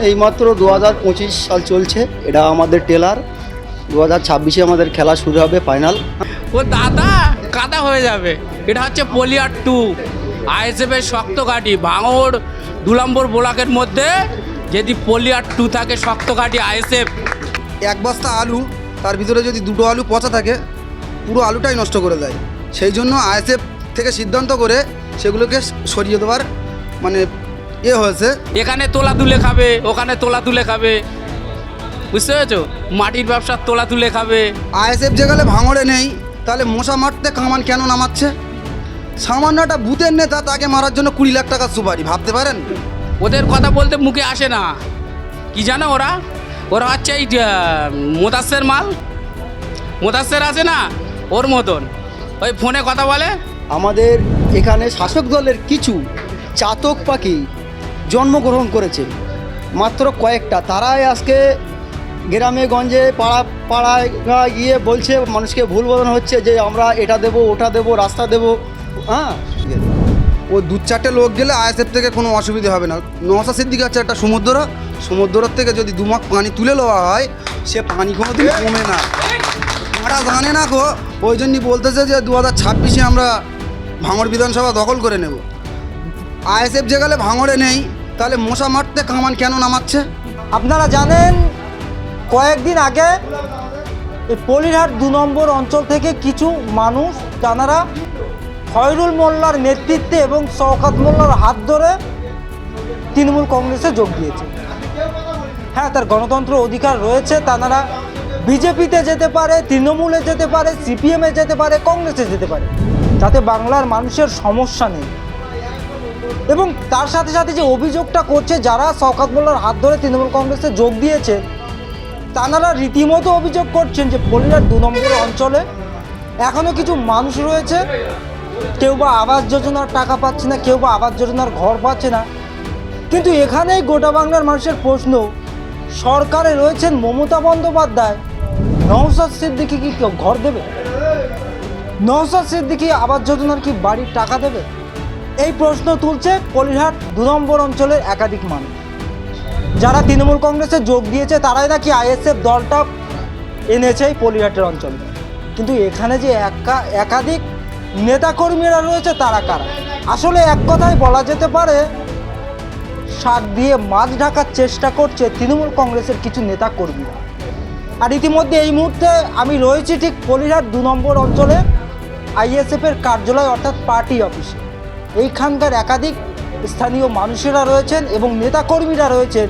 এইমাত্র 2025 সাল চলছে, এটা আমাদের টেলার। 2026-এ আমাদের খেলা শুরু হবে ফাইনাল। ও দাদা কাদা হয়ে যাবে। এটা হচ্ছে পলিয়ার 2 আইএসএফের শক্ত ঘাঁটি। ভাঙড় 2 নম্বর ব্লকের মধ্যে যদি পলিয়ার 2 থাকে শক্ত ঘাঁটি আইএসএফ। এক বস্তা আলু, তার ভিতরে যদি দুটো আলু পচা থাকে পুরো আলুটাই নষ্ট করে দেয়। সেই জন্য আইএসএফ থেকে সিদ্ধান্ত করে সেগুলোকে সরিয়ে দেওয়ার মানে হয়েছে। এখানে তোলা তুলে খাবে, ওখানে তোলা তুলে খাবে, বুঝতে পেরেছো? মাটির ব্যবসার তোলা তুলে খাবে। আইএসএফ যেখানে ভাঙড়ে নেই, তাহলে মশা মারতে কামান কেন নামাচ্ছে? সামান্য একটা বুথের নেতা, তাকে মারার জন্য 20 লাখ টাকা সুপারি, ভাবতে পারেন? ওদের কথা বলতে মুখে আসে না। কি জানো ওরা ওরা হচ্ছে এই মোদাসের মাল। মোদাসের আছে না, ওর মতন ওই ফোনে কথা বলে। আমাদের এখানে শাসক দলের কিছু চাতক পাখি জন্মগ্রহণ করেছে, মাত্র কয়েকটা। তারাই আজকে গ্রামে গঞ্জে পাড়ায় গিয়ে বলছে, মানুষকে ভুল বোঝানো হচ্ছে যে আমরা এটা দেবো, ওটা দেবো, রাস্তা দেবো। হ্যাঁ, ও 2-4টে লোক গেলে আইএসএফ থেকে কোনো অসুবিধা হবে না। নওশাদ সিদ্দিকী হচ্ছে একটা সমুদ্রের থেকে যদি 2 মগ পানি তুলে নেওয়া হয়, সে পানি কোনোদিন কমে না। ওরা জানে না গো, ওই জন্যই বলতেছে যে 2026-এ আমরা ভাঙড় বিধানসভা দখল করে নেব। আইএসএফ যেখানে ভাঙড়ে নেই, তাহলে মশা মারতে কামান কেন নামাচ্ছে? আপনারা জানেন কয়েকদিন আগে এই পলিরহাট 2 নম্বর অঞ্চল থেকে কিছু মানুষ তারা খয়রুল মোল্লার নেতৃত্বে এবং শওকত মোল্লার হাত ধরে তৃণমূল কংগ্রেসে যোগ দিয়েছে। হ্যাঁ, তার গণতন্ত্র অধিকার রয়েছে, তারা বিজেপিতে যেতে পারে, তৃণমূলে যেতে পারে, সিপিএমে যেতে পারে, কংগ্রেসে যেতে পারে, যাতে বাংলার মানুষের সমস্যা নেই। এবং তার সাথে সাথে যে অভিযোগটা করছে, যারা শওকত মোল্লার হাত ধরে তৃণমূল কংগ্রেসে যোগ দিয়েছে, তারা রীতিমতো অভিযোগ করছেন যে পলিরহাট 2 নম্বর অঞ্চলে এখনও কিছু মানুষ রয়েছে, কেউ বা আবাস যোজনার টাকা পাচ্ছে না, কেউ বা আবাস যোজনার ঘর পাচ্ছে না। কিন্তু এখানেই গোটা বাংলার মানুষের প্রশ্ন, সরকারে রয়েছেন মমতা বন্দ্যোপাধ্যায়, নওশাদ সিদ্দিকী কি কেউ ঘর দেবে? নওশাদ সিদ্দিকী আবাস যোজনার কি বাড়ির টাকা দেবে? এই প্রশ্ন তুলছে পলিরহাট 2 নম্বর অঞ্চলের একাধিক মানুষ। যারা তৃণমূল কংগ্রেসে যোগ দিয়েছে তারাই নাকি আইএসএফ দলটা এনেছে এই পলিরহাটের অঞ্চলে। কিন্তু এখানে যে একাধিক নেতাকর্মীরা রয়েছে, তারা কারা? আসলে এক কথায় বলা যেতে পারে, শাক দিয়ে মাছ ঢাকার চেষ্টা করছে তৃণমূল কংগ্রেসের কিছু নেতাকর্মীরা। আর ইতিমধ্যে এই মুহূর্তে আমি রয়েছি ঠিক পলিরহাট 2 নম্বর অঞ্চলে আইএসএফের কার্যালয়, অর্থাৎ পার্টি অফিসে। এইখানকার একাধিক স্থানীয় মানুষেরা রয়েছেন এবং নেতাকর্মীরা রয়েছেন,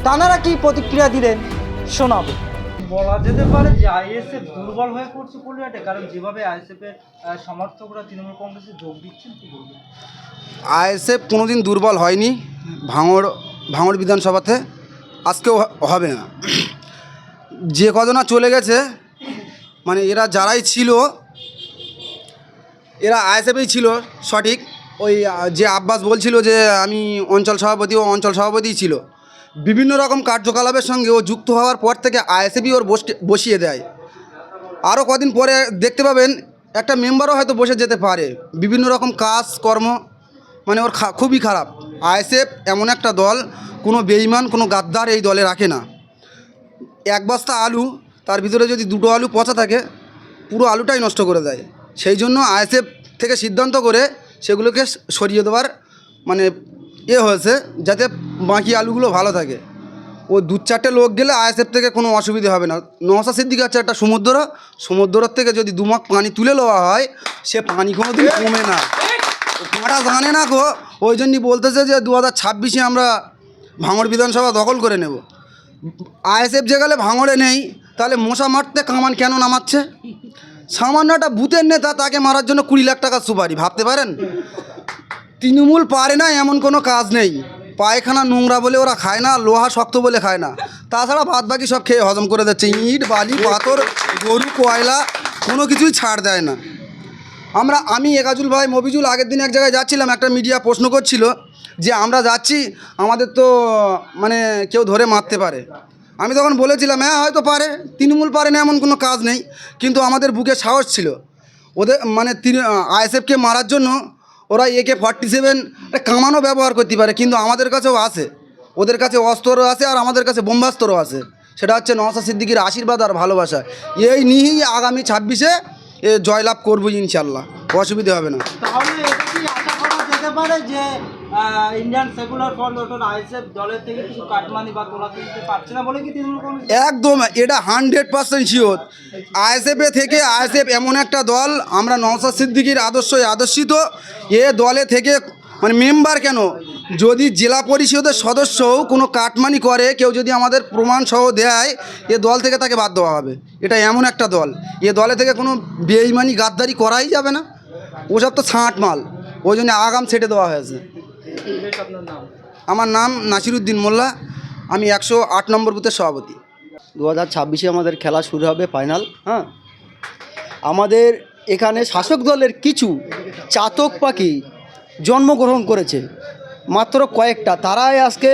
তাঁরা কি প্রতিক্রিয়া দিলেন শোনাবো। বলা যেতে পারে যে আইএসএফ দুর্বল হয়ে পড়ছে পলিরহাটে, কারণ যেভাবে আইএসএফের সমর্থকরা তৃণমূল কংগ্রেসে যোগ দিচ্ছেন, কি বলবেন? আইএসএফ কোনোদিন দুর্বল হয়নি ভাঙড় বিধানসভাতে, আজকেও হবে না। যে কজনা চলে গেছে, মানে এরা যারাই ছিল, এরা আইএসএফেই ছিল সঠিক। ওই যে আব্বাস বলছিল যে আমি অঞ্চল সভাপতি, ও অঞ্চল সভাপতিই ছিল। বিভিন্ন রকম কার্যকলাপের সঙ্গে ও যুক্ত হওয়ার পর থেকে আইএসএফই ওর বসিয়ে দেয়। আরও কদিন পরে দেখতে পাবেন একটা মেম্বারও হয়তো বসে যেতে পারে। বিভিন্ন রকম কাজকর্ম মানে ওর খুবই খারাপ। আইএসএফ এমন একটা দল, কোনো বেঈমান, কোনো গাদ্দার এই দলে রাখে না। এক বস্তা আলু, তার ভিতরে যদি দুটো আলু পচা থাকে পুরো আলুটাই নষ্ট করে দেয়। সেই জন্য আইএসএফ থেকে সিদ্ধান্ত করে সেগুলোকে সরিয়ে দেওয়ার মানে হয়েছে, যাতে বাকি আলুগুলো ভালো থাকে। ও 2-4টে লোক গেলে আইএসএফ থেকে কোনো অসুবিধা হবে না। নওশাদ সিদ্দিকী হচ্ছে একটা সমুদ্রের থেকে যদি 2 মগ পানি তুলে নেওয়া হয়, সে পানি কোনোদিন কমে না। ওরা জানে না গো, ওই জন্যই বলতেছে যে 2026-এ আমরা ভাঙড় বিধানসভা দখল করে নেব। আইএসএফ যেখানে ভাঙড়ে নেই, তাহলে মশা মারতে কামান কেন নামাচ্ছে? সামান্য একটা বুথের নেতা, তাকে মারার জন্য 20 লাখ টাকা সুপারি, ভাবতে পারেন? তৃণমূল পারে না এমন কোনো কাজ নেই। পায়খানা নোংরা বলে ওরা খায় না, লোহা শক্ত বলে খায় না, তাছাড়া বাদ বাকি সব খেয়ে হজম করে দিচ্ছে। ইট, বালি, পাথর, গরু, কয়লা কোনো কিছুই ছাড় দেয় না। আমি একাজুল ভাই, মফিজুল আগের দিন এক জায়গায় যাচ্ছিলাম, একটা মিডিয়া প্রশ্ন করছিল যে আমরা যাচ্ছি, আমাদের তো মানে কেউ ধরে মারতে পারে। আমি তখন বলেছিলাম হ্যাঁ হয়তো পারে, তৃণমূল পারে না এমন কোনো কাজ নেই, কিন্তু আমাদের বুকে সাহস ছিল। ওদের মানে আইএসএফকে মারার জন্য ওরা AK-47 কামানও ব্যবহার করতে পারে, কিন্তু আমাদের কাছেও আছে। ওদের কাছে অস্ত্রও আছে আর আমাদের কাছে বোম্বাস্ত্রও আছে। সেটা হচ্ছে নওশাদ সিদ্দিকীর আশীর্বাদ আর ভালোবাসা। এই নিয়েই আগামী 26-এ জয়লাভ করবো ইনশাল্লাহ, অসুবিধা হবে না। তাহলে এটা কি আশা করা যেতে পারে যে ইন্ডিয়ান সেকুলার ফ্রন্ট অর্থাৎ আইএসএফ দলের থেকে কিছু কাটমানি বা তোলা তুলতে পারছে না বলে কি তৃণমূল কংগ্রেস? একদম এটা 100% শিওর। আইএসএফ এমন একটা দল, আমরা নওশাদ সিদ্দিকীর আদর্শিত। এ দলে থেকে মানে মেম্বার কেন, যদি জেলা পরিষদের সদস্যও কোনো কাটমানি করে, কেউ যদি আমাদের প্রমাণ সহ দেয়, এ দল থেকে তাকে বাদ দেওয়া হবে। এটা এমন একটা দল, এ দলে থেকে কোনো বেইমানি গাদ্দারি করাই যাবে না। ওসব তো ছাঁট মাল, ওই জন্য আগাম ছেটে দেওয়া হয়েছে। আমার নাম নাসিরুদ্দিন মোল্লা, আমি 108 নম্বর বুথের সভাপতি। 2026-এ আমাদের খেলা শুরু হবে ফাইনাল। হ্যাঁ, আমাদের এখানে শাসক দলের কিছু চাতক পাখি জন্মগ্রহণ করেছে, মাত্র কয়েকটা। তারাই আজকে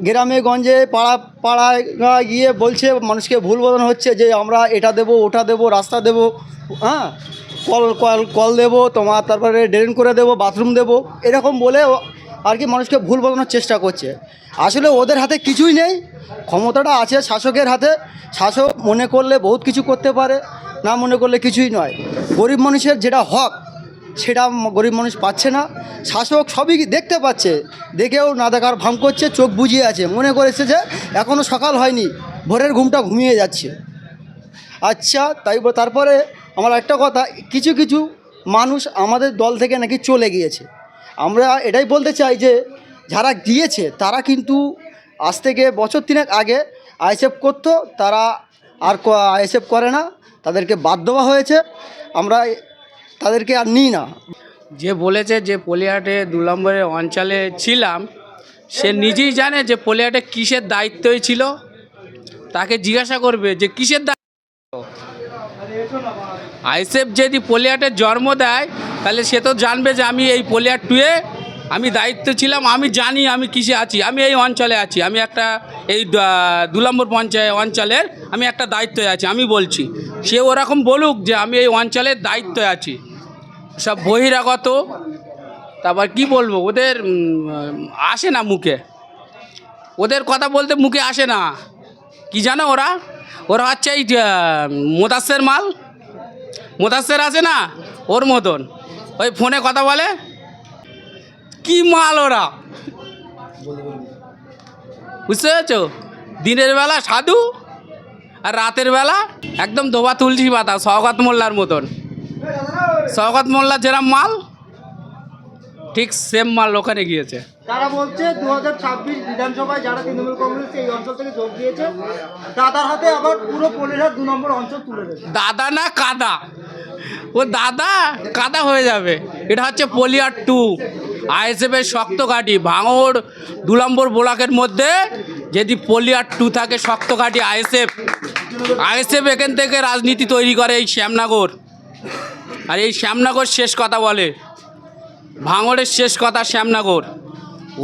গ্রামে গঞ্জে পাড়ায় গিয়ে বলছে, মানুষকে ভুল বোঝানো হচ্ছে যে আমরা এটা দেবো, ওটা দেবো, রাস্তা দেবো, হ্যাঁ, কল দেবো তোমার, তারপরে ড্রেন করে দেবো, বাথরুম দেবো, এরকম বলে আর কি মানুষকে ভুল বোঝানোর চেষ্টা করছে। আসলে ওদের হাতে কিছুই নেই, ক্ষমতাটা আছে শাসকের হাতে। শাসক মনে করলে বহুত কিছু করতে পারে, না মনে করলে কিছুই নয়। গরিব মানুষের যেটা হক সেটা গরিব মানুষ পাচ্ছে না। শাসক সবই দেখতে পাচ্ছে, দেখেও না দেখার ভান করছে, চোখ বুজিয়ে আছে, মনে করেছে যে এখনও সকাল হয়নি, ভোরের ঘুমটা ঘুমিয়ে যাচ্ছে। আচ্ছা, তারপরে আমার একটা কথা, কিছু কিছু মানুষ আমাদের দল থেকে নাকি চলে গিয়েছে। আমরা এটাই বলতে চাই যে যারা গিয়েছে তারা কিন্তু আজ থেকে বছর 3 আগে আইএসএফ করতো, তারা আর আইএসএফ করে না, তাদেরকে বাদ দেওয়া হয়েছে। আমরা তাদেরকে আর নিই না। যে বলেছে যে পলিহাটে 2 নম্বরের অঞ্চলে ছিলাম, সে নিজেই জানে যে পলিহাটে কিসের দায়িত্বই ছিল। তাকে জিজ্ঞাসা করবে যে কিসের দায়িত্ব। আইএসএফ যদি পলিহাটের জন্ম দেয়, তাহলে সে তো জানবে যে আমি এই পলিহাট 2-এ আমি দায়িত্ব ছিলাম, আমি জানি আমি কিসে আছি, আমি এই অঞ্চলে আছি, আমি একটা এই 2 নম্বর অঞ্চলের আমি একটা দায়িত্বে আছি। আমি বলছি সে ওরকম বলুক যে আমি এই অঞ্চলের দায়িত্বে আছি। সব বহিরাগত, তারপর কি বলবো, ওদের আসে না মুখে, ওদের কথা বলতে মুখে আসে না। কি জানো ওরা হচ্ছে এই মোদাসের মাল, মোদাসের আছে না, ওর মতন ওই ফোনে কথা বলে, কি মাল ওরা, বুঝতে পেরেছো? দিনের বেলা সাধু আর রাতের বেলা একদম ধোবা তুলসী পাতা, শওকত মোল্লার মতন। শওকত মোল্লা যেরকম মাল, ঠিক সেম মাল ওখানে গিয়েছে। তারা বলছে 2026 বিধানসভায় যারা তৃণমূল কংগ্রেস এই অঞ্চল থেকে যোগ দিয়েছে, দাদার হাতে আবার পুরো পলিহাট 2 নম্বর অঞ্চল তুলে দেবে। দাদা না কাদা, ও দাদা কাদা হয়ে যাবে। এটা হচ্ছে পলিহাট 2, আইএসএফের শক্ত ঘাঁটি। ভাঙড় 2 নম্বর ব্লকের মধ্যে যদি পলিহাট 2 থাকে শক্ত ঘাঁটি আইএসএফ এখান থেকে রাজনীতি তৈরি করে এই শ্যামনগর। আর এই শ্যামনগর শেষ কথা বলে, ভাঙড়ের শেষ কথা শ্যামনগর।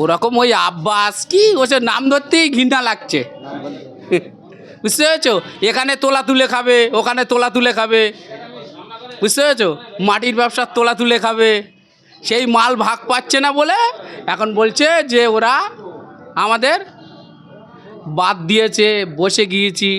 ওরকম ওই আব্বাস কি ওসব নাম ধরতেই ঘৃণা লাগছে, বুঝতে পেরেছো? এখানে তোলা তুলে খাবে, ওখানে তোলা তুলে খাবে, বুঝতে পেরেছো? মাটির ব্যবসার তোলা তুলে খাবে, সেই মাল ভাগ পাচ্ছে না বলে এখন বলছে যে ওরা আমাদের বাদ দিয়েছে, বসে গিয়েছি।